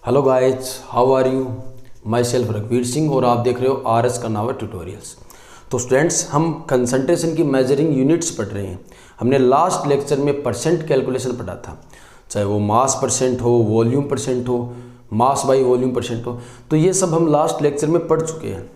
Hello guys, how are you? Myself रघुवीर सिंह और आप देख रहे हो RS कर्नावर ट्यूटोरियल्स। तो स्टूडेंट्स, हम कंसंट्रेशन की मेजरिंग यूनिट्स पढ़ रहे हैं। हमने लास्ट लेक्चर में परसेंट कैलकुलेशन पढ़ा था, चाहे वो मास परसेंट हो, वॉल्यूम परसेंट हो, मास बाई वॉल्यूम परसेंट हो। तो ये सब हम लास्ट लेक्चर में पढ़ चुके हैं।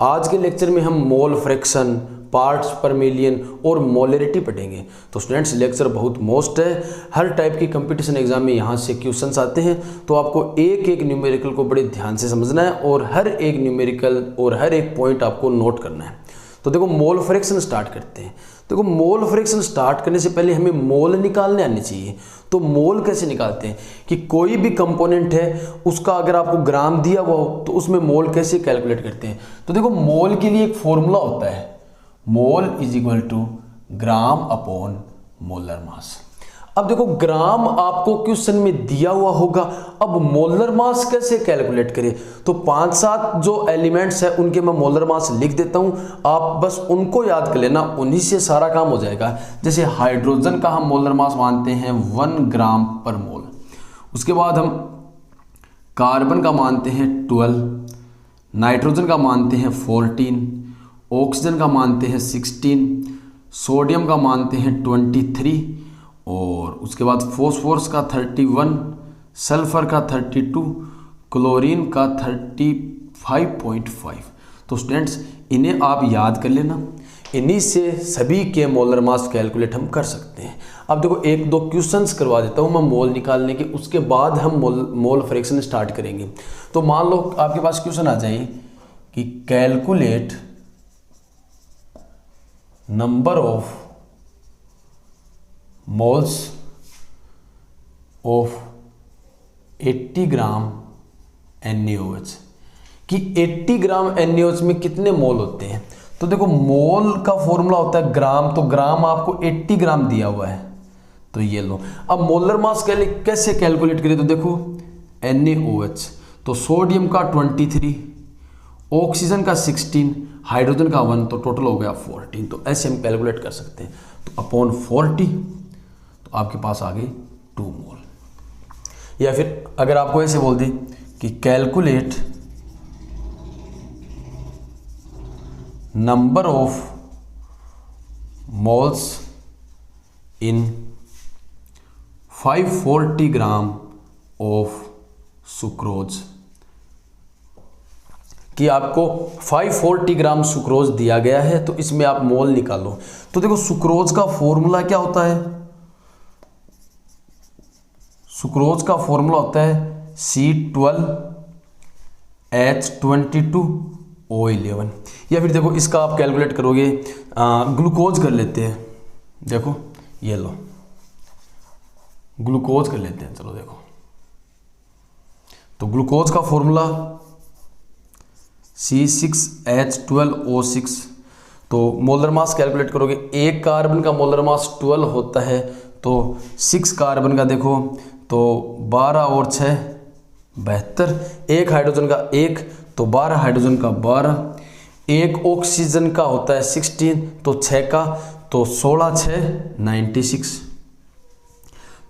आज के लेक्चर में हम मोल फ्रैक्शन, पार्ट्स पर मिलियन और मोलरिटी पढ़ेंगे। तो स्टूडेंट्स, लेक्चर बहुत मोस्ट है। हर टाइप की कंपटीशन एग्जाम में यहाँ से क्वेश्चंस आते हैं, तो आपको एक एक न्यूमेरिकल को बड़े ध्यान से समझना है और हर एक न्यूमेरिकल और हर एक पॉइंट आपको नोट करना है। तो देखो, मोल फ्रैक्शन स्टार्ट करते हैं। देखो, मोल फ्रैक्शन स्टार्ट करने से पहले हमें मोल निकालने आने चाहिए। तो मोल कैसे निकालते हैं कि कोई भी कंपोनेंट है उसका अगर आपको ग्राम दिया हुआ हो तो उसमें मोल कैसे कैलकुलेट करते हैं। तो देखो, मोल के लिए एक फॉर्मूला होता है, mole is equal to gram upon molar mass. अब देखो, ग्राम आपको क्वेश्चन में दिया हुआ होगा। अब मोलर मास कैसे कैलकुलेट करें? तो 5-7 जो एलिमेंट्स है उनके मैं मोलर मास लिख देता हूं, आप बस उनको याद कर लेना, उन्हीं से सारा काम हो जाएगा। जैसे हाइड्रोजन का हम मोलर मास मानते हैं 1 ग्राम पर मोल। उसके बाद हम कार्बन का मानते हैं 12, नाइट्रोजन का मानते हैं 14, ऑक्सीजन का मानते हैं 16, सोडियम का मानते हैं 23, और उसके बाद फॉस्फोरस का 31, सल्फर का 32, क्लोरीन का 35.5। तो स्टूडेंट्स, इन्हें आप याद कर लेना, इन्हीं से सभी के मोलर मास कैलकुलेट हम कर सकते हैं। अब देखो, एक दो क्वेश्चंस करवा देता हूँ मैं मोल निकालने के, उसके बाद हम मोल फ्रैक्शन स्टार्ट करेंगे। तो मान लो आपके पास क्वेश्चन आ जाए कि calculate number of moles of 80 gram NaOH, कि 80 ग्राम NaOH में कितने मोल होते हैं। तो देखो, मोल का फॉर्मूला होता है ग्राम, तो ग्राम आपको 80 ग्राम दिया हुआ है, तो ये लो। अब मोलर मास के लिए कैसे कैलकुलेट करें? तो देखो, NaOH, तो सोडियम का 23, ऑक्सीजन का 16, हाइड्रोजन का 1, तो टोटल हो गया 14। तो ऐसे हम कैलकुलेट कर सकते हैं। तो अपॉन 40, तो आपके पास आ गई 2 मोल। या फिर अगर आपको ऐसे बोल दें कि calculate number of moles in 540 gram of sucrose, कि आपको 540 ग्राम सुक्रोज दिया गया है, तो इसमें आप मोल निकालो। तो देखो, सुक्रोज का फॉर्मूला क्या होता है? सुक्रोज का फॉर्मूला होता है C12H22O11। या फिर देखो, इसका आप कैलकुलेट करोगे, ग्लूकोज कर लेते हैं। देखो, ये लो, ग्लूकोज कर लेते हैं। चलो देखो, तो ग्लूकोज का फॉर्मूला C6H12O6। तो मोलर मास कैलकुलेट करोगे, एक कार्बन का मोलर मास 12 होता है, तो 6 कार्बन का देखो तो 12 और 6 72, एक हाइड्रोजन का 1, तो 12 हाइड्रोजन का 12, एक ऑक्सीजन का होता है 16, तो 6 का, तो 16 6 96।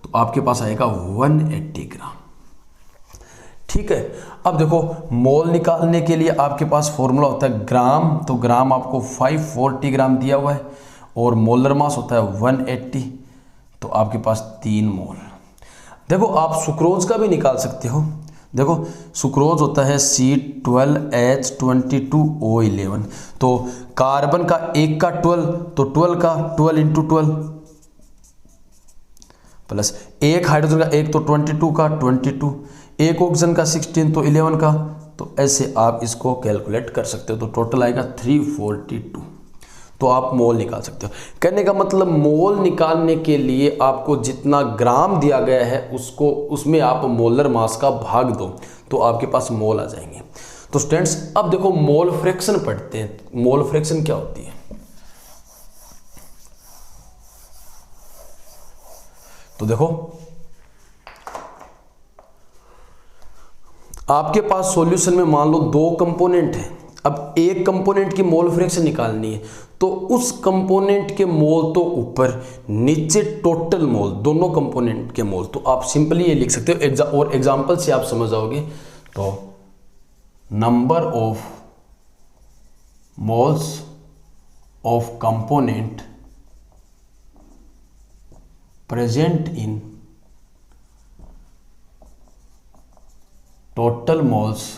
तो आपके पास आएगा 180 ग्राम। ठीक है। अब देखो, मोल निकालने के लिए आपके पास फॉर्मूला होता है ग्राम, तो ग्राम आपको 540 ग्राम दिया हुआ है, और मोलर मास होता है 180, तो आपके पास 3 मोल। देखो, आप सुक्रोज का भी निकाल सकते हो। देखो, सुक्रोज होता है C12H22O11, तो कार्बन का 1 का 12, तो 12 का 12 × 12 प्लस एक हाइड्रोजन का 1, तो 22 का 22, एक ऑक्सीजन का 16, तो 11 का। तो ऐसे आप इसको कैलकुलेट कर सकते हो, तो टोटल आएगा 342। तो आप मोल निकाल सकते हो। कहने का मतलब, मोल निकालने के लिए आपको जितना ग्राम दिया गया है उसको, उसमें आप मोलर मास का भाग दो, तो आपके पास मोल आ जाएंगे। तो स्टूडेंट्स, अब देखो, मोल फ्रैक्शन पढ़ते हैं। मोल फ्रैक्शन क्या होती है? तो देखो, आपके पास सॉल्यूशन में मान लो 2 कंपोनेंट है। अब एक कंपोनेंट की मोल फ्रैक्शन निकालनी है, तो उस कंपोनेंट के मोल तो ऊपर, नीचे टोटल मोल, दोनों कंपोनेंट के मोल। तो आप सिंपली ये लिख सकते हो, और एग्जांपल से आप समझ जाओगे। तो number of moles of component present in total moles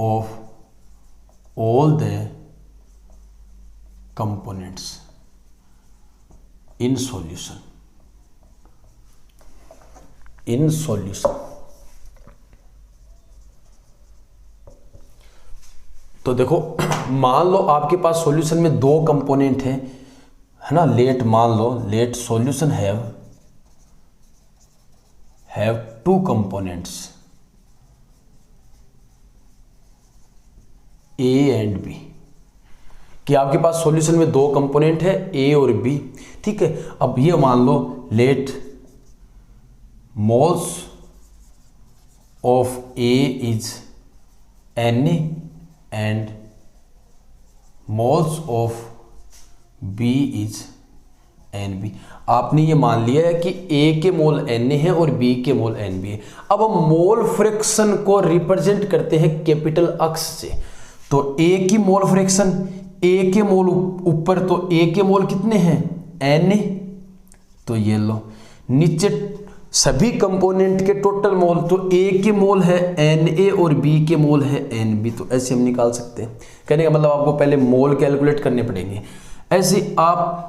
of all the components in solution, in solution। तो देखो मान लो आपके पास सॉल्यूशन में दो कंपोनेंट है ना, लेट मान लो, let solution have two components A and B, कि आपके पास सॉल्यूशन में दो कंपोनेंट है ए और बी, ठीक है। अब ये मान लो let moles of A is Na and moles of B is Nb। आपने ये मान लिया है कि ए के मोल Na है और बी के मोल Nb है। अब हम मोल फ्रैक्शन को रिप्रेजेंट करते हैं कैपिटल अक्स से। तो ए की मोल फ्रैक्शन, ए के मोल ऊपर, तो ए के मोल कितने हैं Na, तो ये लो नीचे सभी कंपोनेंट के टोटल मोल, तो ए के मोल है Na और बी के मोल है Nb। तो ऐसे हम निकाल सकते हैं। कहने का मतलब आपको पहले मोल कैलकुलेट करने पड़ेंगे। ऐसे आप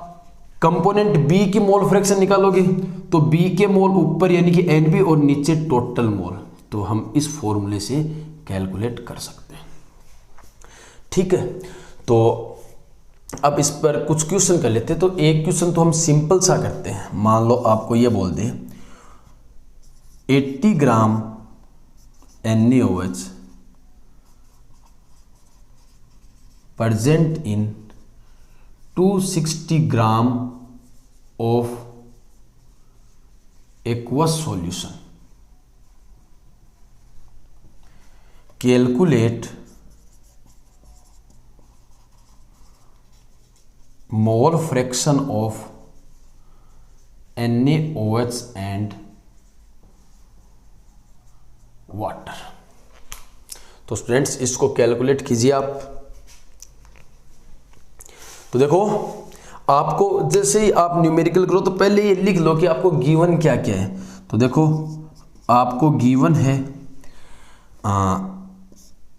कंपोनेंट बी की मोल फ्रैक्शन निकालोगे तो बी के मोल ऊपर यानी कि Nb और नीचे टोटल मोल, तो हम इस फॉर्मूले से कैलकुलेट कर सकते हैं, ठीक है। तो अब इस पर कुछ क्वेश्चन कर लेते हैं। तो एक क्वेश्चन तो हम सिंपल सा करते हैं। मान लो आपको ये बोल दे 80 ग्राम NaOH present in 260 gram of aqueous solution, calculate mole fraction of NaOH and water. तो स्टूडेंट्स इसको कैलकुलेट कीजिए आप। तो देखो आपको जैसे ही आप न्यूमेरिकल करो तो पहले ये लिख लो कि आपको गिवन क्या क्या है। तो देखो आपको गिवन है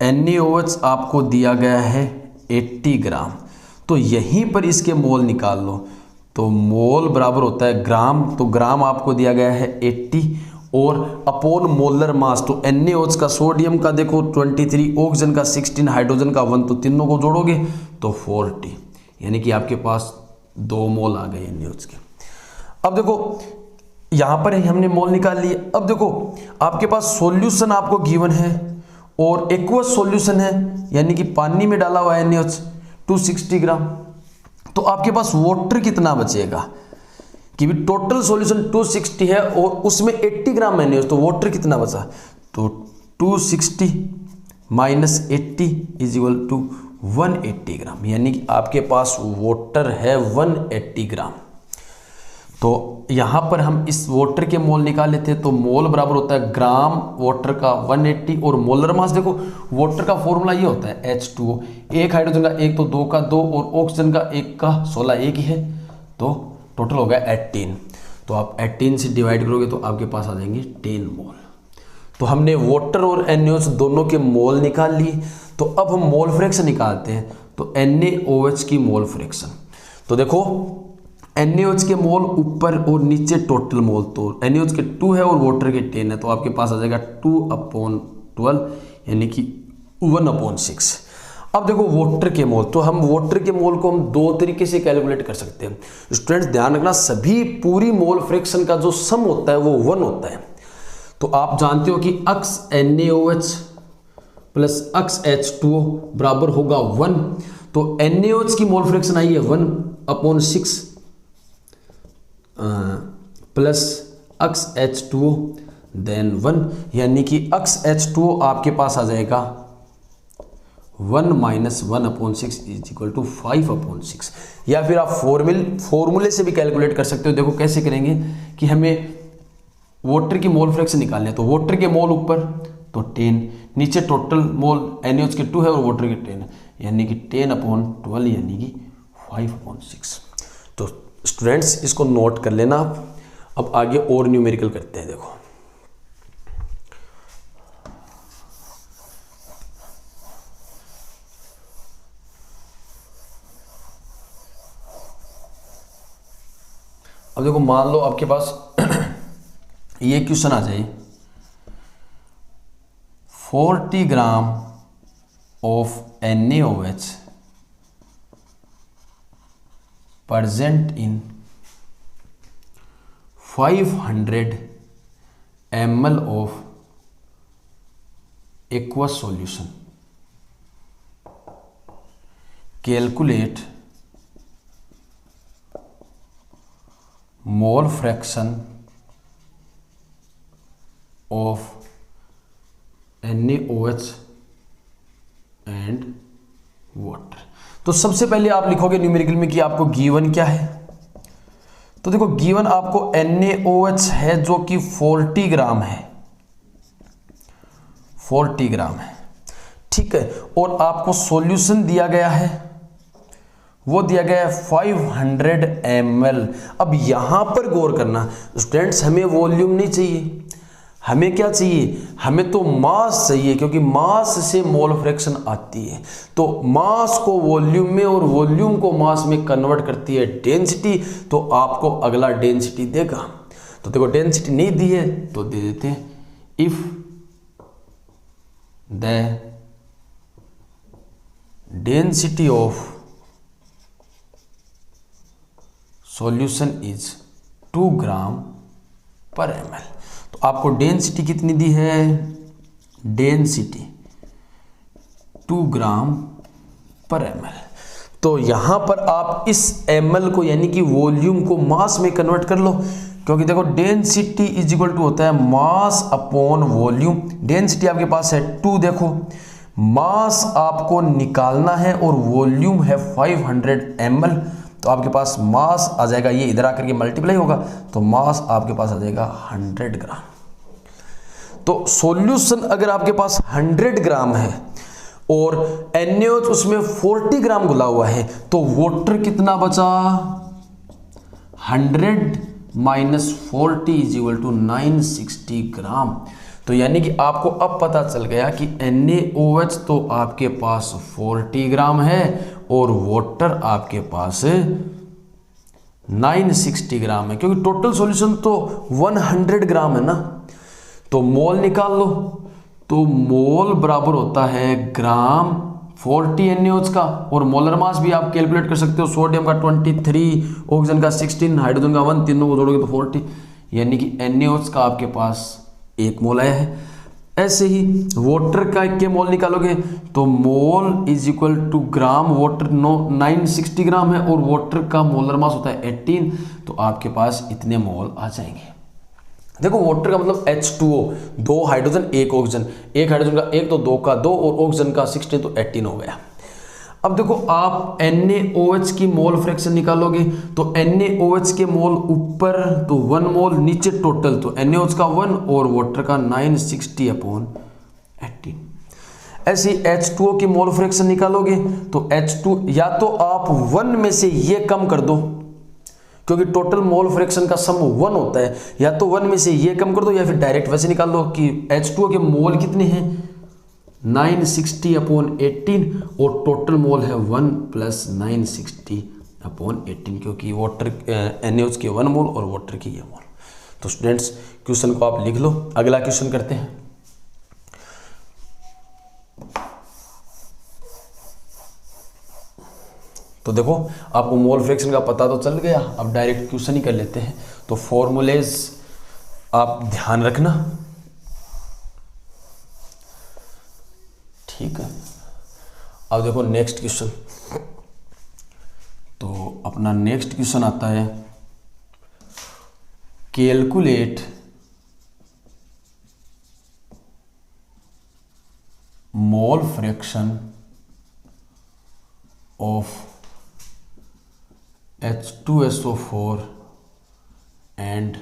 NaOH आपको दिया गया है 80 ग्राम, तो यहीं पर इसके मोल निकाल लो। तो मोल बराबर होता है ग्राम, तो ग्राम आपको दिया गया है 80 और अपॉन मोलर मास। तो NaOH का, सोडियम का देखो 23, ऑक्सीजन का 16, हाइड्रोजन का 1, तो तीनों को जोड़ोगे तो 40, यानी कि आपके पास 2 मोल आ गए NaOH के। अब देखो यहाँ पर हमने मोल निकाल लिए। अब देखो आपके पास सॉल्यूशन आपको गिवन है और एक्वस सॉल्यूशन है, यानी कि पानी में डाला हुआ है NaOH 260 ग्राम। तो आपके पास वाटर कितना बचेगा कि भी टोटल सॉल्यूशन 260 है और उसमें 80 ग्राम NaOH, तो वाटर कितना बचा, तो 260 माइनस 80 इज इक्वल टू 180 ग्राम, यानी कि आपके पास वाटर है 180 ग्राम। तो यहाँ पर हम इस वाटर के मोल निकाल लेते हैं। तो मोल बराबर होता है ग्राम वाटर का 180 और मोलर मास, देखो वाटर का फॉर्मूला ये होता है H2O, एक हाइड्रोजन का 1 तो 2 का 2 और ऑक्सीजन का 1 का 16, एक ही है, तो टोटल हो गया 18। तो आप 18 से डिवाइड करोगे तो आपके पास आ जाएंगे 10 मोल। तो हमने वाटर और NaOH दोनों के मोल निकाल लिए। तो अब हम मोल फ्रैक्शन निकालते हैं। तो NaOH की मोल फ्रैक्शन, तो देखो NaOH के मोल ऊपर और नीचे टोटल मोल, तो NaOH के 2 है और वाटर के 10 है, तो आपके पास आ जाएगा 2/12 यानी कि 1/6। अब देखो वाटर के मोल, तो हम वाटर के मोल को हम 2 तरीके से कैलकुलेट कर सकते हैं। स्टूडेंट्स ध्यान रखना, सभी पूरी मोल फ्रैक्शन का जो सम होता है वो 1 होता है। तो आप जानते हो कि अक्स NaOH प्लस अक्स H2O बराबर होगा 1। तो NaOH की मोल फ्रैक्शन आई है 1/6 प्लस अक्स H2O देन 1, यानी कि अक्स H2O आपके पास आ जाएगा 1 माइनस 1/6 इज इक्वल टू 5/6। या फिर आप फॉर्मूले से भी कैलकुलेट कर सकते हो। देखो कैसे करेंगे कि हमें वाटर की मोल फ्रैक्शन निकालने हैं, तो वाटर के मोल ऊपर तो 10, नीचे टोटल मोल NaOH के 2 है और वाटर के 10 है, यानी कि 10/12 यानी कि 5/6। तो स्टूडेंट्स इसको नोट कर लेना आप। अब आगे और न्यूमेरिकल करते हैं। देखो अब देखो मान लो आपके पास ये क्वेश्चन आ जाए 40 gram of NaOH present in 500 ml of aqueous solution. Calculate mole fraction of NaOH and water. तो सबसे पहले आप लिखोगे न्यूमेरिकल में कि आपको गिवन क्या है। तो देखो गिवन आपको NaOH है जो कि 40 ग्राम है, 40 ग्राम है, ठीक है। और आपको सॉल्यूशन दिया गया है, वो दिया गया है 500 ml। अब यहां पर गौर करना स्टूडेंट्स, हमें वॉल्यूम नहीं चाहिए, हमें क्या चाहिए, हमें तो मास चाहिए, क्योंकि मास से मोल फ्रैक्शन आती है। तो मास को वॉल्यूम में और वॉल्यूम को मास में कन्वर्ट करती है डेंसिटी। तो आपको अगला डेंसिटी देगा। तो देखो डेंसिटी नहीं दी है तो दे देते हैं, if the density of solution is 2 gram per ml। तो आपको डेंसिटी कितनी दी है, डेंसिटी 2 ग्राम पर ml। तो यहां पर आप इस ml को यानी कि वॉल्यूम को मास में कन्वर्ट कर लो, क्योंकि देखो डेंसिटी इज इक्वल टू होता है मास अपॉन वॉल्यूम। डेंसिटी आपके पास है 2, देखो मास आपको निकालना है और वॉल्यूम है 500 ml। तो आपके पास मास आ जाएगा, ये इधर आकर के मल्टीप्लाई होगा, तो मास आपके पास आ जाएगा 100 ग्राम। तो सॉल्यूशन अगर आपके पास 100 ग्राम है और NaOH उसमें 40 ग्राम घुला हुआ है, तो वाटर कितना बचा, 100 माइनस 40 इज इक्वल टू 960 ग्राम। तो यानी कि आपको अब पता चल गया कि NaOH तो आपके पास 40 ग्राम है और वाटर आपके पास 960 ग्राम है, क्योंकि टोटल सॉल्यूशन तो 100 ग्राम है ना। तो मोल निकाल लो, तो मोल बराबर होता है ग्राम 40 NaOH का, और मोलर मास भी आप कैलकुलेट कर सकते हो। सोडियम का 23, ऑक्सीजन का 16, हाइड्रोजन का 1, तीनों को जोड़ोगे तो 40, यानी कि NaOH का आपके पास 1 मोल आया है। ऐसे ही वाटर का के मोल निकालोगे तो mole is equal to gram, water 960 gram है और वाटर का मोलर मास होता है 18, तो आपके पास इतने मोल आ जाएंगे। देखो वाटर का मतलब H2O, 2 हाइड्रोजन 1 ऑक्सीजन, 1 हाइड्रोजन का 1 तो 2 का 2 और ऑक्सीजन का 16 तो 18 हो गया। अब देखो आप NaOH की मोल फ्रैक्शन निकालोगे तो NaOH के मोल ऊपर तो 1 मोल, नीचे टोटल तो NaOH का 1 और वाटर का 960/18। ऐसे ही H2O की मोल फ्रैक्शन निकालोगे तो H2 या तो आप 1 में से ये कम कर दो, क्योंकि टोटल मोल फ्रैक्शन का सम 1 होता है, या तो 1 में से ये कम कर दो या फिर डायरेक्ट वैसे निकाल लो कि H2O के मोल कितने हैं 960/18 और टोटल मोल है 1 + 960/18, क्योंकि वाटर NaOH के 1 मोल और वाटर की ये मोल। तो स्टूडेंट्स क्वेश्चन को आप लिख लो। अगला क्वेश्चन करते हैं। तो देखो आपको मोल फ्रैक्शन का पता तो चल गया, अब डायरेक्ट क्वेश्चन ही कर लेते हैं। तो फॉर्मूलेज आप ध्यान रखना, ठीक है। अब देखो नेक्स्ट क्वेश्चन, तो अपना नेक्स्ट क्वेश्चन आता है calculate mole fraction of H2SO4 and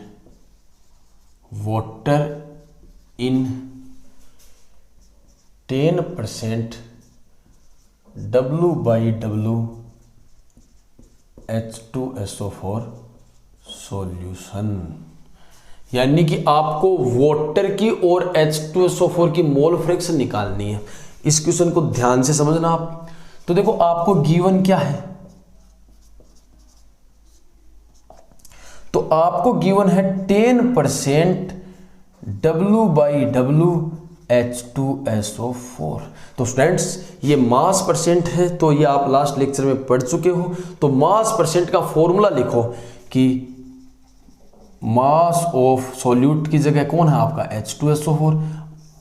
water in 10% W/W H2SO4 solution. यानी कि आपको वाटर की और H2SO4 की मोल फ्रैक्शन निकालनी है। इस क्वेश्चन को ध्यान से समझना आप। तो देखो आपको गिवन क्या है, तो आपको गिवन है 10% W/W H2SO4। तो स्टूडेंट्स ये मास परसेंट है, तो ये आप लास्ट लेक्चर में पढ़ चुके हो। तो मास परसेंट का फॉर्मूला लिखो कि मास ऑफ सॉल्यूट की जगह कौन है आपका H2SO4।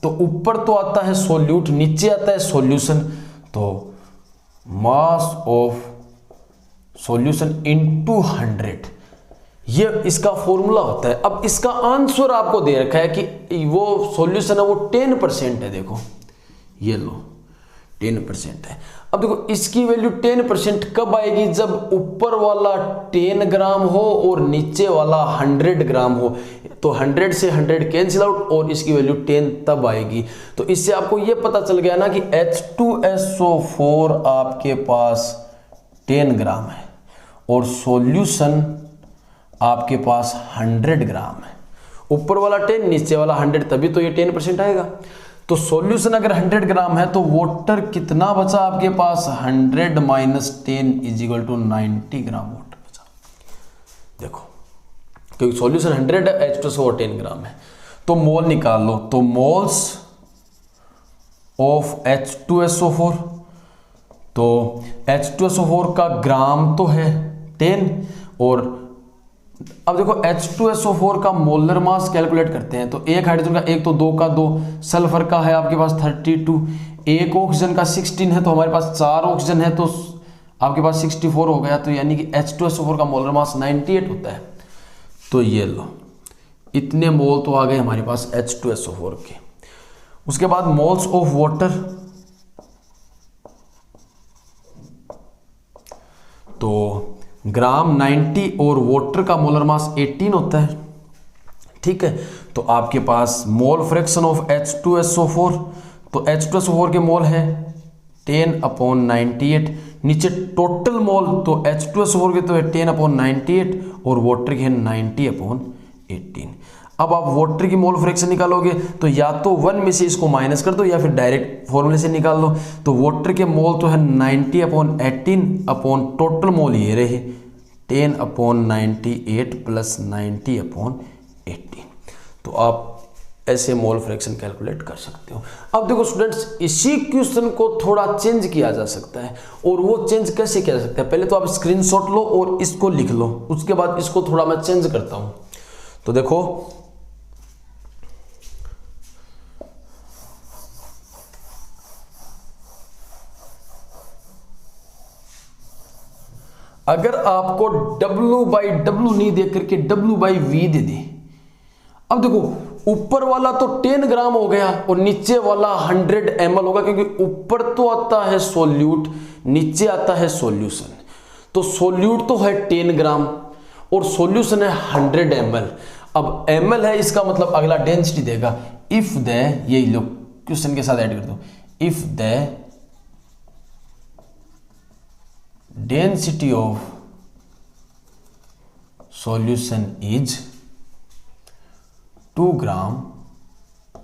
तो ऊपर तो आता है सॉल्यूट, नीचे आता है सॉल्यूशन, तो मास ऑफ सॉल्यूशन इनटू 100, ये इसका फॉर्मूला होता है। अब इसका आंसर आपको दे रखा है कि वो सॉल्यूशन है वो 10% है। देखो ये लो 10% है। अब देखो इसकी वैल्यू 10% कब आएगी, जब ऊपर वाला 10 ग्राम हो और नीचे वाला 100 ग्राम हो। तो 100 से 100 कैंसिल आउट और इसकी वैल्यू 10 तब आएगी। तो इससे आपको ये पता चल गया ना कि H2SO4 आपके पास 10 ग्राम है और सॉल्यूशन आपके पास 100 ग्राम है। ऊपर वाला 10 नीचे वाला 100, तभी तो ये 10% आएगा। तो सॉल्यूशन अगर 100 ग्राम है तो वाटर कितना बचा आपके पास, 100 minus 10 is equal to 90 gram water बचा। देखो क्योंकि सॉल्यूशन 100 है, H2SO4 10 ग्राम है, तो मोल निकाल लो। तो मोल्स ऑफ H2SO4, तो H2SO4 का ग्राम तो है 10, और अब देखो H2SO4 का मोलर मास कैलकुलेट करते हैं। तो एक हाइड्रोजन का 1, तो 2 का 2, सल्फर का है आपके पास 32, एक ऑक्सीजन का 16 है, तो हमारे पास 4 ऑक्सीजन है, तो आपके पास 64 हो गया। तो यानी कि H2SO4 का मोलर मास 98 होता है। तो ये लो इतने मोल तो आ गए हमारे पास H2SO4 के। उसके बाद मोल्स ऑफ वाटर, तो ग्राम 90 और वाटर का मोलर मास 18 होता है। ठीक है, तो आपके पास मोल फ्रैक्शन ऑफ H2SO4, तो H2SO4 के मोल है 10/98। नीचे टोटल मोल, तो H2SO4 के तो है 10/98 और वाटर के है 90/18। अब आप वाटर की मोल फ्रैक्शन निकालोगे तो या तो 1 में से इसको माइनस कर दो या फिर डायरेक्ट फॉर्मूले से निकाल लो। तो वाटर के मोल तो है 90/18 अपॉन टोटल मोल ये रहे 10/98 प्लस 90/18। तो आप ऐसे मोल फ्रैक्शन कैलकुलेट कर सकते हो। अब देखो स्टूडेंट्स इसी क्वेश्चन को थोड़ा चेंज किया जा सकता है, और वो चेंज कैसे किया जा सकता है, पहले तो आप स्क्रीनशॉट लो और इसको लिख लो, उसके बाद इसको थोड़ा मैं चेंज करता हूं। तो देखो अगर आपको W/W नहीं दे करके W/V दे दे। अब देखो ऊपर वाला तो 10 ग्राम हो गया और नीचे वाला 100 ml होगा, क्योंकि ऊपर तो आता है सॉल्यूट, नीचे आता है सॉल्यूशन। तो सॉल्यूट तो है 10 ग्राम और सॉल्यूशन है 100 ml। अब ml है, इसका मतलब अगला डेंसिटी देगा। इफ द, यही लो क्वेश्चन के साथ ऐड कर दो, if the density of solution is 2 gram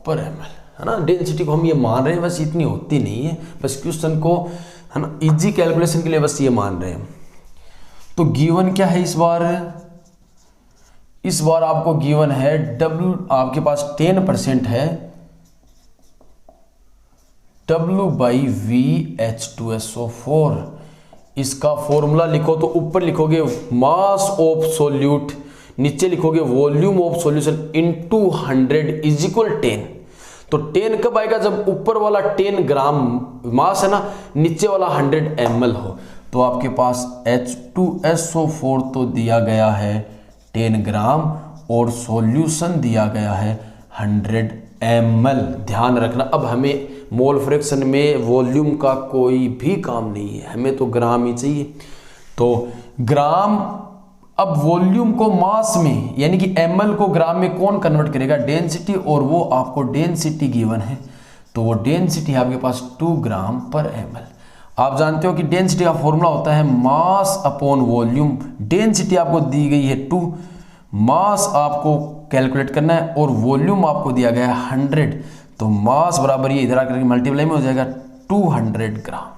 per ml, है ना। डेंसिटी को हम ये मान रहे हैं, बस इतनी होती नहीं है, बस क्वेश्चन को है ना इजी कैलकुलेशन के लिए बस ये मान रहे हैं। तो गिवन क्या है इस बार आपको गिवन है W, आपके पास 10% है W/V H2SO4। इसका फॉर्मूला लिखो, तो ऊपर लिखोगे मास ऑफ सॉल्यूट, नीचे लिखोगे volume of solution into 100 is equal 10। तो 10 कब आएगा, जब ऊपर वाला 10 ग्राम मास है ना, नीचे वाला 100 ml हो। तो आपके पास H2SO4 तो दिया गया है 10 ग्राम और सॉल्यूशन दिया गया है 100 ml। ध्यान रखना, अब हमें मोल फ्रैक्शन में वॉल्यूम का कोई भी काम नहीं है, हमें तो ग्राम ही चाहिए। तो ग्राम, अब वॉल्यूम को मास में यानी कि ml को ग्राम में कौन कन्वर्ट करेगा? डेंसिटी, और वो आपको डेंसिटी गिवन है, तो वो डेंसिटी आपके पास 2 ग्राम पर ml। आप जानते हो कि डेंसिटी का फॉर्मूला होता है मास अपॉन वॉल्यूम। डेंसिटी आपको दी गई है 2, मास आपको कैलकुलेट करना है और वॉल्यूम आपको दिया गया है 100, तो मास बराबर ये इधर आकर मल्टीप्लाई में हो जाएगा 200 ग्राम।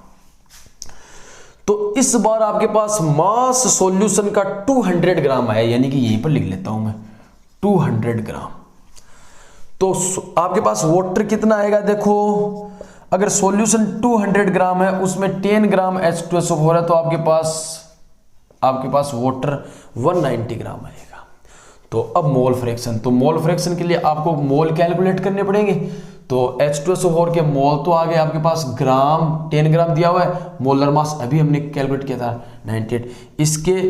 तो इस बार आपके पास मास सॉल्यूशन का 200 ग्राम आया, यानी कि यहीं पर लिख लेता हूं मैं 200 ग्राम। तो आपके पास वाटर कितना आएगा? देखो, अगर सॉल्यूशन 200 ग्राम है, उसमें 10 ग्राम H2SO4 है, तो आपके पास वाटर 190 ग्राम आएगा। तो अब मोल फ्रैक्शन, तो मोल फ्रैक्शन के लिए आपको मोल कैलकुलेट करने पड़ेंगे। तो H2SO4 के मोल तो आ गए आपके पास ग्राम, 10 ग्राम दिया हुआ है। मोलर मास अभी हमने कैलकुलेट किया था 98, इसके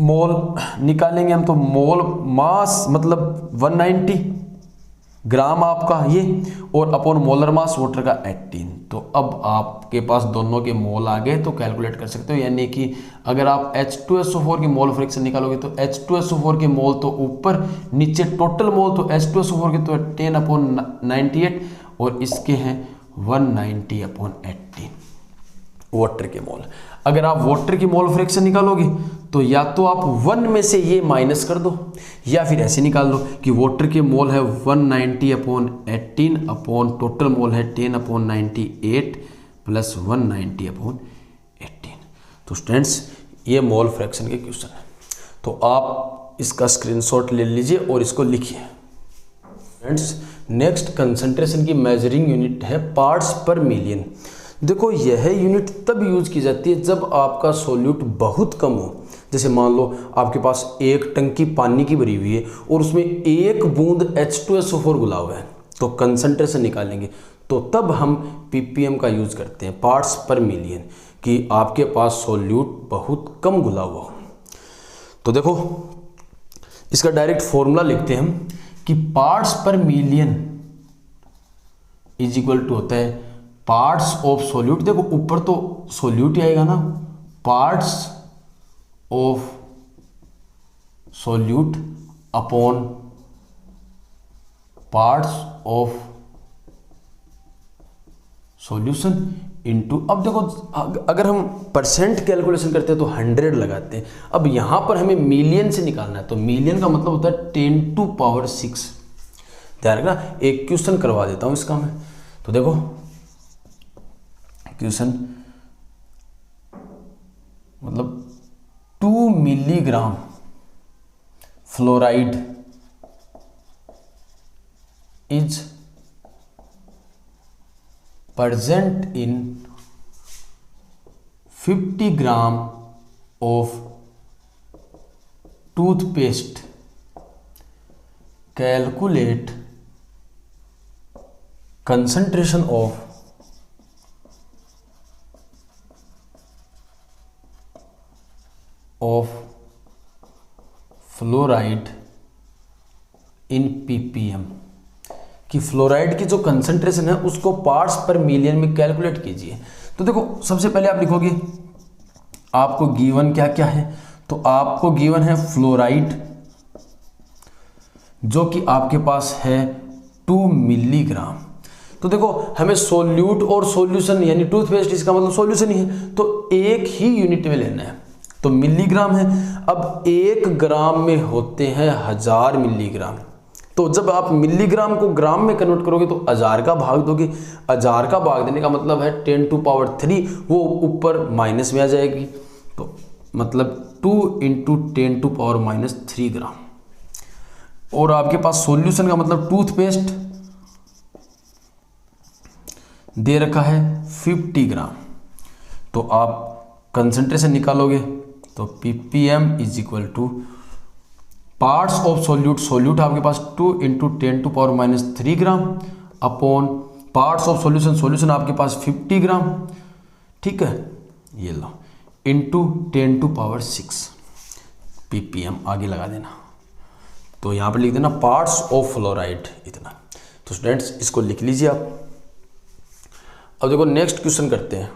मोल निकालेंगे हम, तो मोल मास मतलब 190 ग्राम आपका ये, और अपॉन मोलर मास वाटर का 18। तो अब आपके पास दोनों के मोल आ गए, तो कैलकुलेट कर सकते हो। यानी कि अगर आप H2SO4 की मोल फ्रैक्शन निकालोगे तो H2SO4 के मोल तो ऊपर, नीचे टोटल मोल तो H2SO4 के तो 10/98 और इसके हैं 190/18 वाटर के मोल। अगर आप वाटर की मोल फ्रैक्शन निकालोगे तो या तो आप 1 में से ये माइनस कर दो, या फिर ऐसे निकाल दो कि वाटर के मोल है 190/18 अपॉन टोटल मोल है 10/98 प्लस 190/18। तो स्टूडेंट्स, ये मोल फ्रैक्शन के क्वेश्चन है, तो आप इसका स्क्रीनशॉट ले लीजिए और इसको लिखिए। फ्रेंड्स, नेक्स्ट कंसंट्रेशन की मेजरिंग यूनिट है पार्ट्स पर मिलियन। देखो, यह यूनिट तब यूज की जाती है जब आपका सोल्यूट बहुत कम हो। जैसे मान लो आपके पास एक टंकी पानी की भरी हुई है और उसमें 1 बूंद H2SO4 घुला हुआ है, तो कंसंट्रेशन निकालेंगे तो तब हम ppm का यूज करते हैं, पार्ट्स पर मिलियन, कि आपके पास सोल्यूट बहुत कम घुला हुआ हो। तो देखो, इसका डायरेक्ट फॉर्मूला लिखते हैं हम कि पार्ट्स पर मिलियन इज इक्वल टू होता है पार्ट्स ऑफ सोल्यूट। देखो, ऊपर तो सोल्यूट ही आएगा ना, parts of solute upon parts of solution into, अब देखो अगर हम परसेंट कैलकुलेशन करते हैं तो 100 लगाते हैं। अब यहां पर हमें मिलियन से निकालना है, तो मिलियन का मतलब होता है 10⁶। ध्यान रखना, एक क्वेश्चन करवा देता हूं इसका मैं। तो देखो क्वेश्चन, मतलब 2 milligram fluoride is present in 50 gram of toothpaste. Calculate concentration of fluoride in ppm, कि फ्लोराइड की जो कंसंट्रेशन है उसको पार्ट्स पर मिलियन में कैलकुलेट कीजिए। तो देखो, सबसे पहले आप लिखोगे आपको गिवन क्या क्या है, तो आपको गिवन है फ्लोराइड जो कि आपके पास है 2 मिलीग्राम। तो देखो, हमें सोल्यूट और सॉल्यूशन यानी टूथपेस्ट, इसका मतलब सॉल्यूशन ही है, तो एक ही यूनिट में लेना है, तो मिलीग्राम है। अब 1 ग्राम में होते हैं 1000 मिलीग्राम, तो जब आप मिलीग्राम को ग्राम में कन्वर्ट करोगे तो 1000 का भाग दोगे। 1000 का भाग देने का मतलब है 10⁻3, वो ऊपर माइनस में आ जाएगी, तो मतलब 2 × 10⁻³ ग्राम। और आपके पास सॉल्यूशन का मतलब टूथपेस्ट दे रखा है 50 ग्राम, तो आप कंसंट्रेशन निकालोगे तो ppm is equal two parts of solute, solute आपके पास 2 × 10⁻³ ग्राम upon parts of solution, solution आपके पास 50 ग्राम, ठीक है, ये लो, इंटू 10⁶ ppm आगे लगा देना। तो यहाँ पर लिख देना पार्ट्स ऑफ फ्लोराइड इतना, तो स्टूडेंट्स इसको लिख लीजिए आप। अब देखो नेक्स्ट क्वेश्चन करते हैं।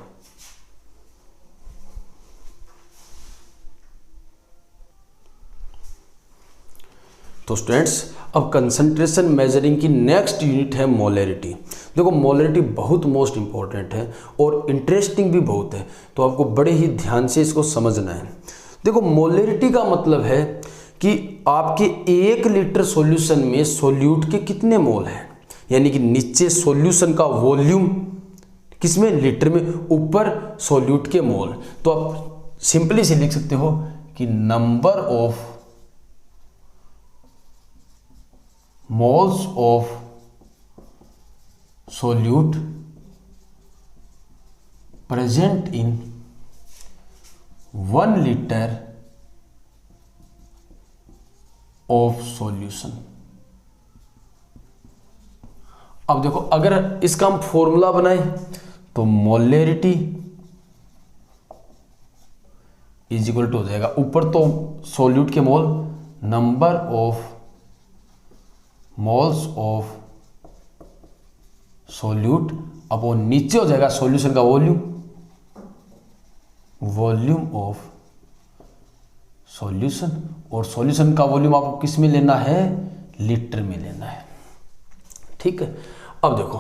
तो स्टूडेंट्स अब कंसंट्रेशन मेजरिंग की नेक्स्ट यूनिट है मोलैरिटी। देखो मोलैरिटी बहुत मोस्ट इंपॉर्टेंट है और इंटरेस्टिंग भी बहुत है, तो आपको बड़े ही ध्यान से इसको समझना है। देखो मोलैरिटी का मतलब है कि आपके 1 लीटर सॉल्यूशन में सोल्यूट के कितने मोल हैं, यानी कि नीचे सॉल्यूशन का वॉल्यूम किसमें, लीटर में, ऊपर सोल्यूट के मोल। तो आप सिंपली से लिख सकते हो कि number of moles of solute present in 1 litre of solution. अब देखो अगर इसका हम फॉर्मूला बनाए तो मोलैरिटी इज इक्वल टू हो जाएगा, ऊपर तो सॉल्यूट के mole, number of moles of solute upon नीचे हो जाएगा सॉल्यूशन का वॉल्यूम, वॉल्यूम ऑफ सॉल्यूशन, और सॉल्यूशन का वॉल्यूम आपको किस में लेना है, लीटर में लेना है। ठीक है, अब देखो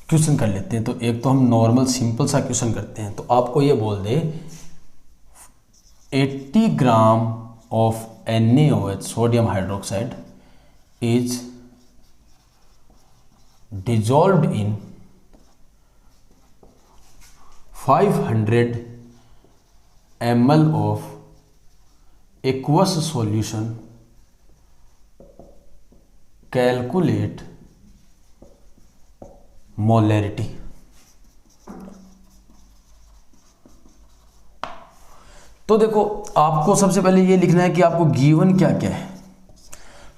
क्वेश्चन कर लेते हैं। तो एक तो हम नॉर्मल सिंपल सा क्वेश्चन करते हैं। तो आपको ये बोल दे 80 gram of NaOH sodium hydroxide is dissolved in 500 ml of aqueous solution. Calculate molarity. तो देखो आपको सबसे पहले ये लिखना है कि आपको गिवन क्या क्या है।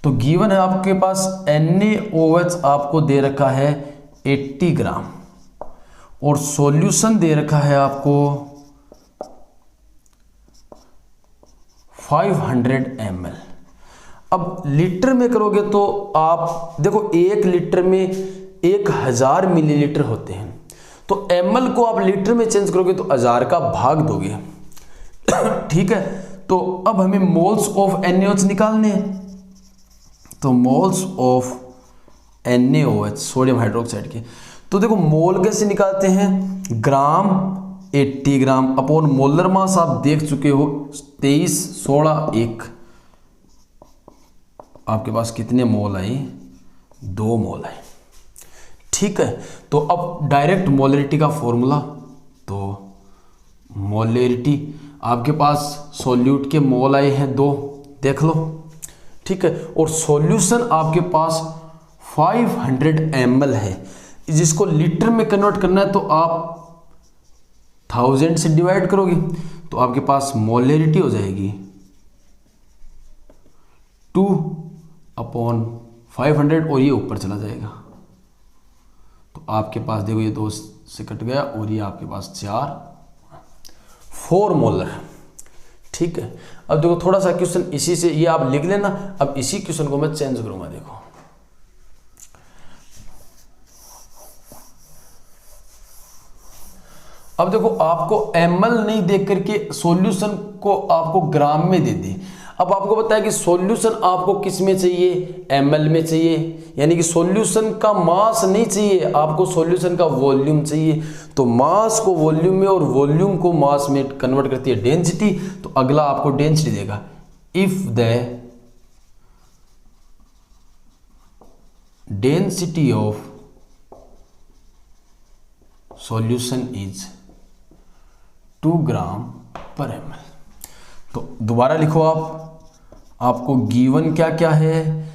तो गिवन है आपके पास NaOH आपको दे रखा है 80 ग्राम और सॉल्यूशन दे रखा है आपको 500 ml। अब लीटर में करोगे तो आप देखो 1 लीटर में 1000 मिलीलीटर होते हैं, तो ml को आप लीटर में चेंज करोगे तो 1000 का भाग दोगे। ठीक है, तो अब हमें मोल्स ऑफ NaOH निकालने हैं। तो moles of NaOH sodium hydroxide के, तो देखो मोल कैसे निकालते हैं, ग्राम 80 ग्राम अपॉन मोलर मास आप देख चुके हो 23, 16, 1, आपके पास कितने मोल आए, 2 मोल आए। ठीक है, तो अब डायरेक्ट मोलैरिटी का फॉर्मूला, तो मोलैरिटी आपके पास सॉल्यूट के मोल आए हैं 2, देख लो। ठीक है, और सॉल्यूशन आपके पास 500 ml है, जिसको लीटर में कन्वर्ट करना है तो आप 1000 से डिवाइड करोगे तो आपके पास मोलैरिटी हो जाएगी 2/500 और ये ऊपर चला जाएगा। तो आपके पास देखो ये 2 से कट गया और ये आपके पास 4 मोलर। ठीक है, अब देखो थोड़ा सा क्वेश्चन इसी से ये आप लिख लेना। अब इसी क्वेश्चन को मैं चेंज करूंगा। देखो अब देखो आपको ml नहीं देख करके सॉल्यूशन को आपको ग्राम में दे दी। अब आपको बताया कि सॉल्यूशन आपको किस में चाहिए, ml में चाहिए, यानी कि सॉल्यूशन का मास नहीं चाहिए, आपको सॉल्यूशन का वॉल्यूम चाहिए। तो मास को वॉल्यूम में और वॉल्यूम को मास में कन्वर्ट करती है डेंसिटी। तो अगला आपको डेंसिटी देगा, if the density of solution is 2 gram per ml। तो दोबारा लिखो आपको गिवन क्या क्या है,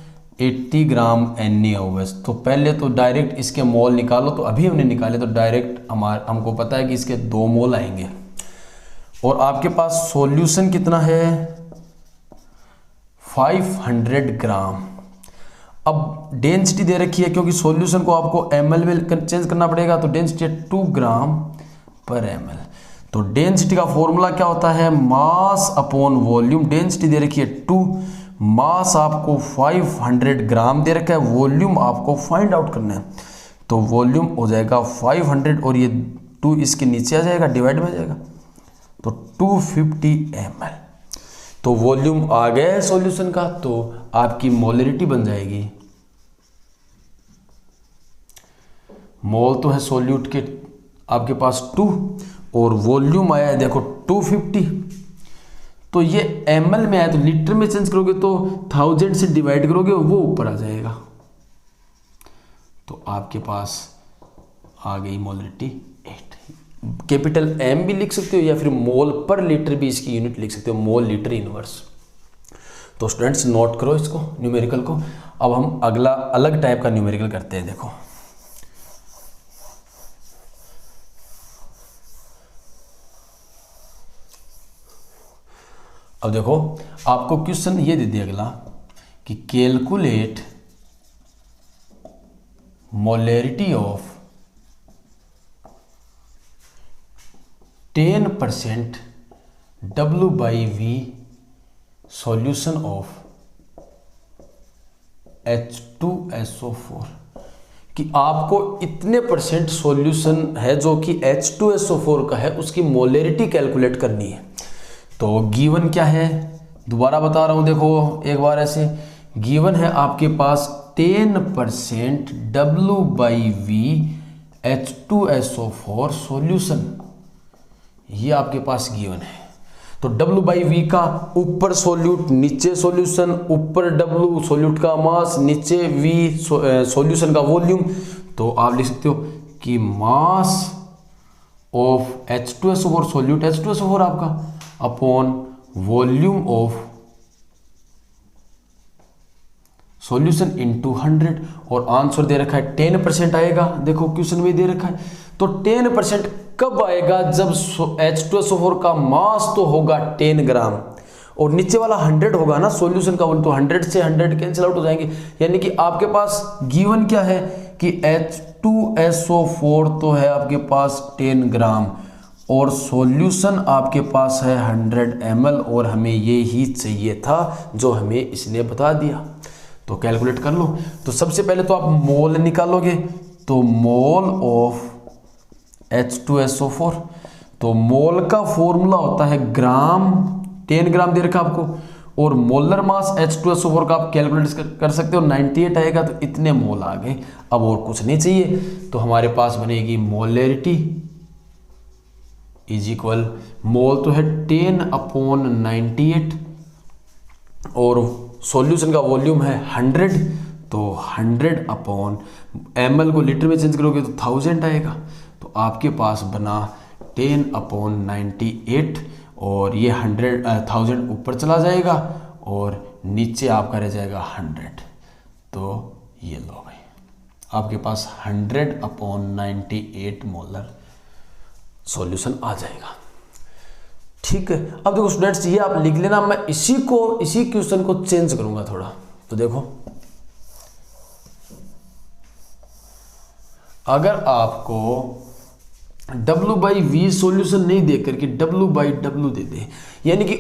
80 ग्राम NaOH। तो पहले तो डायरेक्ट इसके मोल निकालो, तो अभी हमने निकाले तो डायरेक्ट हमको पता है कि इसके 2 मोल आएंगे। और आपके पास सॉल्यूशन कितना है, 500 ग्राम। अब डेंसिटी दे रखी है क्योंकि सॉल्यूशन को आपको ml में चेंज करना पड़ेगा, तो डेंसिटी है 2 ग्राम पर ml। तो डेंसिटी का फॉर्मूला क्या होता है, मास अपॉन वॉल्यूम। डेंसिटी दे रखी है 2, मास आपको 500 ग्राम दे रखा है, वॉल्यूम आपको फाइंड आउट करना है। तो वॉल्यूम हो जाएगा 500 और ये 2 इसके नीचे आ जाएगा, डिवाइड में आ जाएगा, तो 250 ml। तो वॉल्यूम आ गया है सॉल्यूशन का, तो आपकी मोलरिटी बन जाएगी, मोल तो है सॉल्यूट के आपके पास 2 और वॉल्यूम आया है देखो 250, तो ये ml में आया तो लीटर में चेंज करोगे तो 1000 से डिवाइड करोगे वो ऊपर आ जाएगा, तो आपके पास आ गई मोलरिटी 8। कैपिटल M भी लिख सकते हो या फिर मोल पर लीटर भी इसकी यूनिट लिख सकते हो, मोल लीटर इनवर्स। तो स्टूडेंट्स नोट करो इसको न्यूमेरिकल को। अब हम अगला अलग टाइप का न्यूमेरिकल करते हैं। देखो अब देखो आपको क्वेश्चन ये दे दिया अगला कि calculate molarity of 10% W/V solution of H2SO4, कि आपको इतने परसेंट सॉल्यूशन है जो कि H2SO4 का है, उसकी मोलरिटी कैलकुलेट करनी है। तो गिवन क्या है, दोबारा बता रहा हूं, देखो एक बार ऐसे गिवन है आपके पास 10% W/V H2SO4 सॉल्यूशन, ये आपके पास गिवन है। तो W/V का ऊपर सॉल्यूट नीचे सॉल्यूशन, ऊपर W सॉल्यूट का मास, नीचे V सॉल्यूशन का वॉल्यूम। तो आप लिख सकते हो कि mass of H2SO4 solute H2SO4 आपका upon volume of solution into 100, और आंसर दे रखा है 10% आएगा। देखो क्वेश्चन में दे रखा है, तो 10% कब आएगा, जब H2SO4 का मास तो होगा 10 ग्राम और नीचे वाला 100 होगा ना सॉल्यूशन का, तो 100 से 100 कैंसिल आउट हो जाएंगे। यानी कि आपके पास गिवन क्या है कि H2SO4 तो है आपके पास 10 ग्राम और सॉल्यूशन आपके पास है 100 ml, और हमें ये ही चाहिए था जो हमें इसने बता दिया। तो कैलकुलेट कर लो। तो सबसे पहले तो आप मोल निकालोगे, तो मोल ऑफ H2SO4, तो मोल का फॉर्मूला होता है ग्राम, 10 ग्राम दे रखा आपको, और मोलर मास H2SO4 का आप कैलकुलेट कर सकते हो, 98 आएगा, तो इतने मोल आ गए। अब और कुछ नहीं चाहिए, तो हमारे पास बनेगी मोलरिटी इज इक्वल, मोल तो है 10/98 और सॉल्यूशन का वॉल्यूम है 100, तो 100 ml को लीटर में चेंज करोगे तो 1000 आएगा। तो आपके पास बना 10/98 और ये 1000 ऊपर चला जाएगा और नीचे आपका रह जाएगा 100। तो ये लो भाई, आपके पास 100/98 मोलर सॉल्यूशन आ जाएगा। ठीक है, अब देखो स्टूडेंट्स ये आप लिख लेना, मैं इसी क्वेश्चन को चेंज करूंगा थोड़ा। तो देखो अगर आपको W/V सॉल्यूशन नहीं दे करके W/W दे दे, यानी कि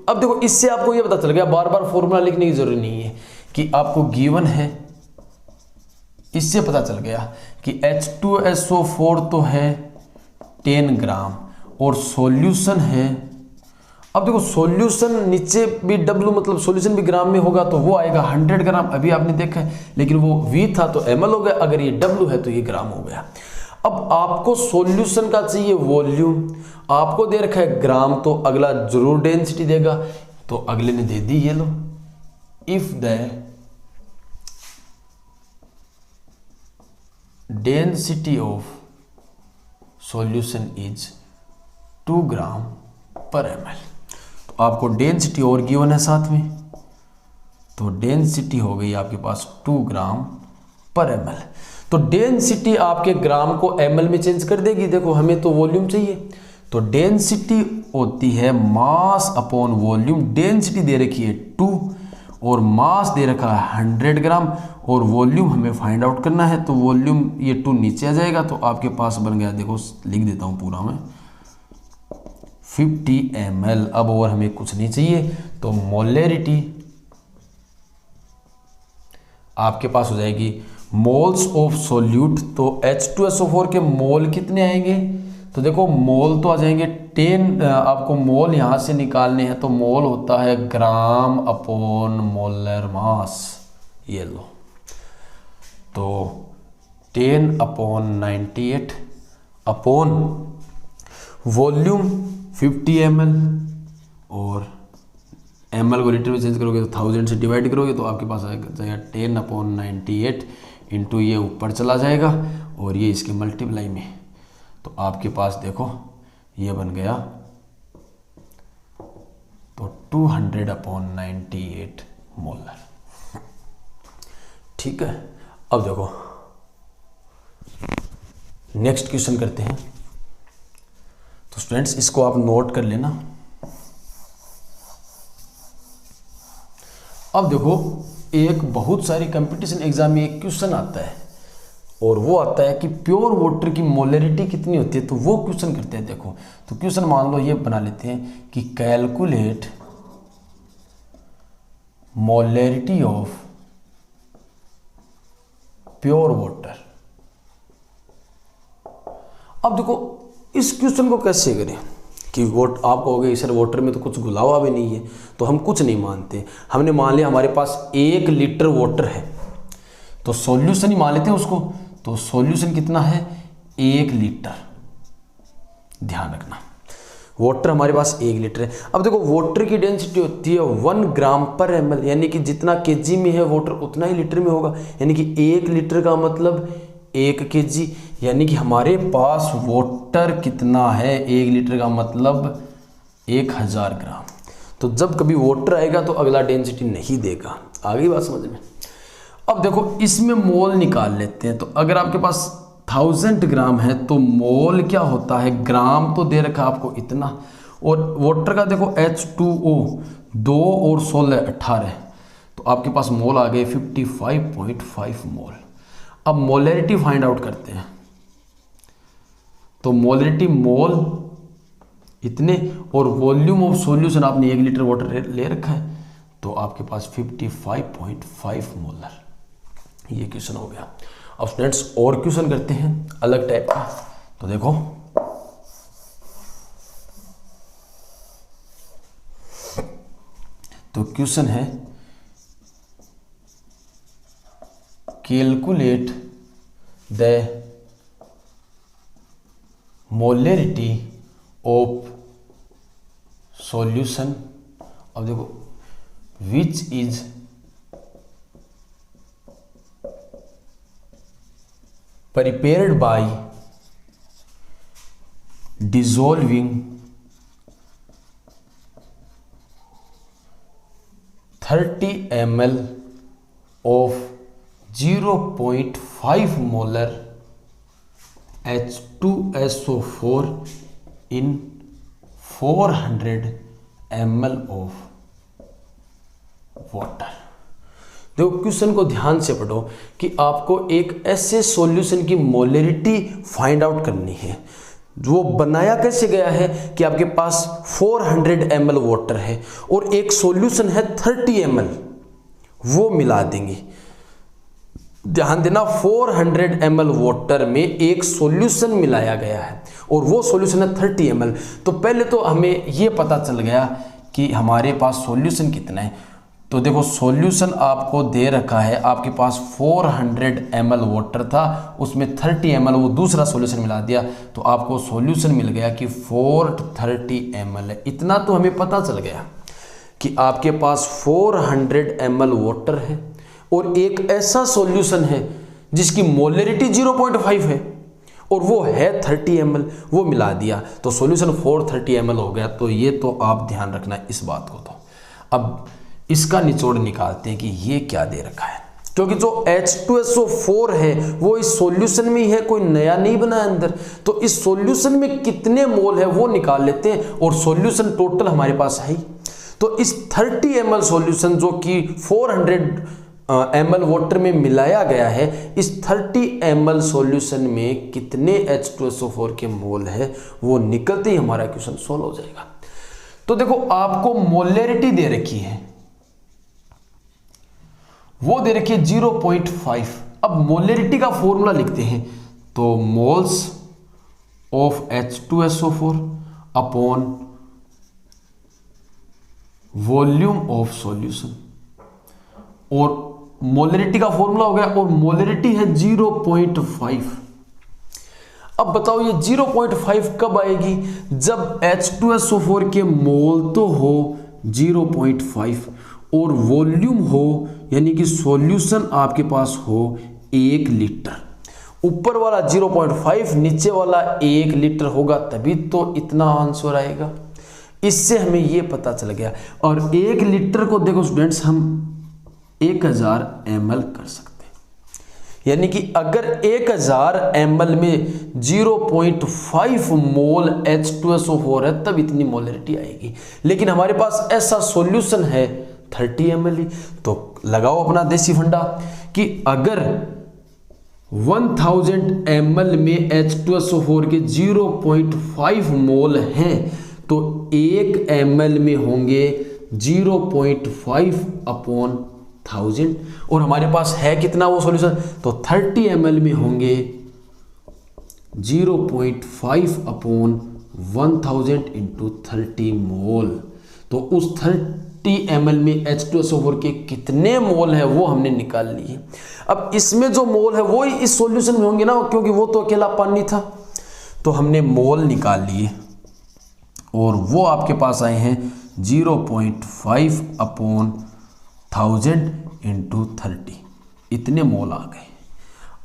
अब देखो इससे आपको ये पता चल गया, बार बार फॉर्मूला लिखने की जरूरत नहीं है कि आपको गिवन है, इससे पता चल गया कि H2SO4 तो है 10 ग्राम और सॉल्यूशन है, अब देखो सॉल्यूशन नीचे भी W मतलब सॉल्यूशन भी ग्राम में होगा तो वो आएगा 100 ग्राम, अभी आपने देखा है, लेकिन वो V था तो ml हो गया, अगर ये W है तो ये ग्राम हो गया। अब आपको सॉल्यूशन का चाहिए वॉल्यूम, आपको दे रखा है ग्राम, तो अगला जरूर डेंसिटी देगा, तो अगले ने दे दी, ये लो, if the density of solution is 2 gram per ml, तो आपको डेंसिटी और गिवन है साथ में, तो डेंसिटी हो गई आपके पास 2 ग्राम पर ml। तो डेंसिटी आपके ग्राम को ml में चेंज कर देगी। देखो हमें तो वॉल्यूम चाहिए, तो डेंसिटी होती है मास अपॉन वॉल्यूम। डेंसिटी दे रखी है 2 और मास दे रखा है 100 ग्राम और वॉल्यूम हमें फाइंड आउट करना है, तो वॉल्यूम ये 2 नीचे आ जाएगा, तो आपके पास बन गया, देखो लिख देता हूँ पूरा मैं, 50 ml। अब और हमें कुछ नहीं चाहिए, तो मोलरिटी आपके पास हो जाएगी मोल्स ऑफ सोल्यूट। तो H2SO4 के मोल कितने आएंगे, तो देखो मोल तो आ जाएंगे 10, आपको मोल यहाँ से निकालने हैं तो मोल होता है ग्राम अपॉन मोलर मास, ये लो, तो 10/98 अपॉन वॉल्यूम 50 ml, और ml को लीटर में चेंज करोगे तो 1000 से डिवाइड करोगे तो आपके पास आएगा 10/98 इंटू ये ऊपर चला जाएगा और ये इसके मल्टीप्लाई में, तो आपके पास देखो ये बन गया तो 200/98 मोलर। ठीक है, अब देखो नेक्स्ट क्वेश्चन करते हैं। तो स्टूडेंट्स इसको आप नोट कर लेना। अब देखो एक बहुत सारी कंपटीशन एग्जाम में एक क्वेश्चन आता है और वो आता है कि प्योर वाटर की मोलरिटी कितनी होती है, तो वो क्वेश्चन करते हैं। देखो तो क्वेश्चन मान लो ये बना लेते हैं कि calculate molarity of pure water. अब देखो इस क्वेश्चन को कैसे करें कि आप कहोगे सर वाटर में तो कुछ घुला हुआ भी नहीं है, तो हम कुछ नहीं मानते। हमने मान लिया हमारे पास 1 लीटर वाटर है, तो सॉल्यूशन ही मान लेते हैं उसको। तो सॉल्यूशन कितना है, 1 लीटर, ध्यान रखना वाटर हमारे पास 1 लीटर है। अब देखो वाटर की डेंसिटी होती है 1 ग्राम पर ml, यानी कि जितना केजी में है वाटर उतना ही लीटर में होगा, यानी कि 1 लीटर का मतलब 1 kg, यानी कि हमारे पास वाटर कितना है, 1 लीटर का मतलब 1000 ग्राम। तो जब कभी वाटर आएगा तो अगला डेंसिटी नहीं देगा। आ गई बात समझ में। अब देखो इसमें मोल निकाल लेते हैं। तो अगर आपके पास 1000 ग्राम है तो मोल क्या होता है, ग्राम तो दे रखा आपको इतना, और वाटर का देखो H2O 2 और 16 18, तो आपके पास मोल आ गए 55.5 मोल। अब मोलरिटी फाइंड आउट करते हैं। तो मोलरिटी मोल इतने और वॉल्यूम ऑफ सॉल्यूशन आपने 1 लीटर वाटर ले रखा है, तो आपके पास 55.5 मोलर। ये क्वेश्चन हो गया। अब स्टूडेंट्स और क्वेश्चन करते हैं अलग टाइप का। तो देखो तो क्वेश्चन है calculate the molarity of solution. अब देखो which is prepared by dissolving 30 ml of 0.5 molar H2SO4 in 400 ml of water। देखो क्वेश्चन को ध्यान से पढ़ो कि आपको एक ऐसे सॉल्यूशन की मोलरिटी फाइंड आउट करनी है। जो बनाया कैसे गया है कि आपके पास 400 ml वाटर है और एक सॉल्यूशन है 30 ml, वो मिला देंगे। ध्यान देना 400 ml वाटर में एक सॉल्यूशन मिलाया गया है और वो सॉल्यूशन है 30 ml। तो पहले तो हमें ये पता चल गया कि हमारे पास सॉल्यूशन कितना है। तो देखो सॉल्यूशन आपको दे रखा है, आपके पास 400 ml वाटर था, उसमें 30 ml वो दूसरा सॉल्यूशन मिला दिया, तो आपको सॉल्यूशन मिल गया कि 430 ml है। इतना तो हमें पता चल गया कि आपके पास 400 ml वाटर है और एक ऐसा सॉल्यूशन है जिसकी मोलरिटी 0.5 है और वो है 30 ml, वो मिला दिया तो सॉल्यूशन 430 ml हो गया। तो ये तो आप ध्यान रखना इस बात को। तो अब इसका निचोड़ निकालते हैं कि ये क्या दे रखा है, क्योंकि जो H2SO4 है वो इस सॉल्यूशन में ही है, कोई नया नहीं बना है अंदर। तो इस सॉल्यूशन में कितने मोल है वो निकाल लेते हैं और सॉल्यूशन टोटल हमारे पास है ही। तो इस 30 ml सॉल्यूशन जो कि 400 ml वाटर में मिलाया गया है, इस 30 ml सॉल्यूशन में कितने H2SO4 के मोल है वो निकलते ही हमारा क्वेश्चन सोल्व हो जाएगा। तो देखो आपको मोलरिटी दे रखी है, वो दे रखी है 0.5। अब मोलरिटी का फॉर्मूला लिखते हैं, तो moles of H2SO4 upon volume of solution, और मोलरिटी का फॉर्मूला हो गया और मोलरिटी है 0.5। अब बताओ ये 0.5 कब आएगी? जब H2SO4 के मोल तो हो 0.5 और वॉल्यूम हो यानी कि सॉल्यूशन आपके पास हो 1 लीटर। ऊपर वाला 0.5 नीचे वाला 1 लीटर होगा, तभी तो इतना आंसर आएगा। इससे हमें ये पता चल गया। और 1 लीटर को देखो स्टूडेंट्स, हम 1000 ml कर सकते हैं, यानी कि अगर 1000 ml में 0.5 मोल H2SO4 है तब इतनी मोलरिटी आएगी। लेकिन हमारे पास ऐसा सॉल्यूशन है 30 ml ही। तो लगाओ अपना देसी फंडा कि अगर 1000 ml में H2SO4 के 0.5 मोल हैं तो 1 ml में होंगे 0.5 अपॉन 1000, और हमारे पास है कितना वो सॉल्यूशन? तो 30 ml में होंगे 0.5 अपॉन 1000 इंटू 30 मोल। तो उस 30 ml में H2SO4 के कितने मोल है वो हमने निकाल लिए। अब इसमें जो मोल है वो ही इस सॉल्यूशन में होंगे ना, क्योंकि वो तो अकेला पानी था। तो हमने मोल निकाल लिए और वो आपके पास आए हैं 0.5 अपॉन 1000 इंटू 30, इतने मोल आ गए।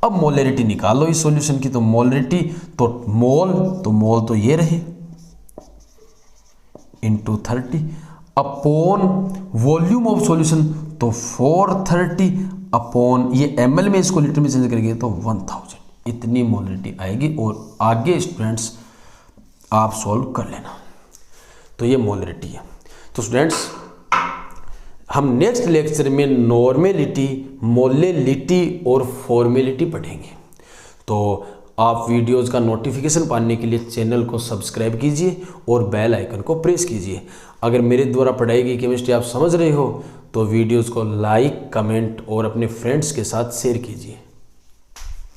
अब मोलरिटी निकालो इस सॉल्यूशन की। तो मोलरिटी तो मोल तो ये रहे into 30 upon volume of solution तो 430 अपॉन ये ml में, इसको लीटर में चेंज करेंगे तो 1000, इतनी मोलरिटी आएगी। और आगे स्टूडेंट्स आप सॉल्व कर लेना। तो ये मोलरिटी है। तो स्टूडेंट्स हम नेक्स्ट लेक्चर में नॉर्मेलिटी, मोलेलिटी और फॉर्मेलिटी पढ़ेंगे। तो आप वीडियोज़ का नोटिफिकेशन पाने के लिए चैनल को सब्सक्राइब कीजिए और बेल आइकन को प्रेस कीजिए। अगर मेरे द्वारा पढ़ाई गई केमिस्ट्री आप समझ रहे हो तो वीडियोज़ को लाइक, कमेंट और अपने फ्रेंड्स के साथ शेयर कीजिए।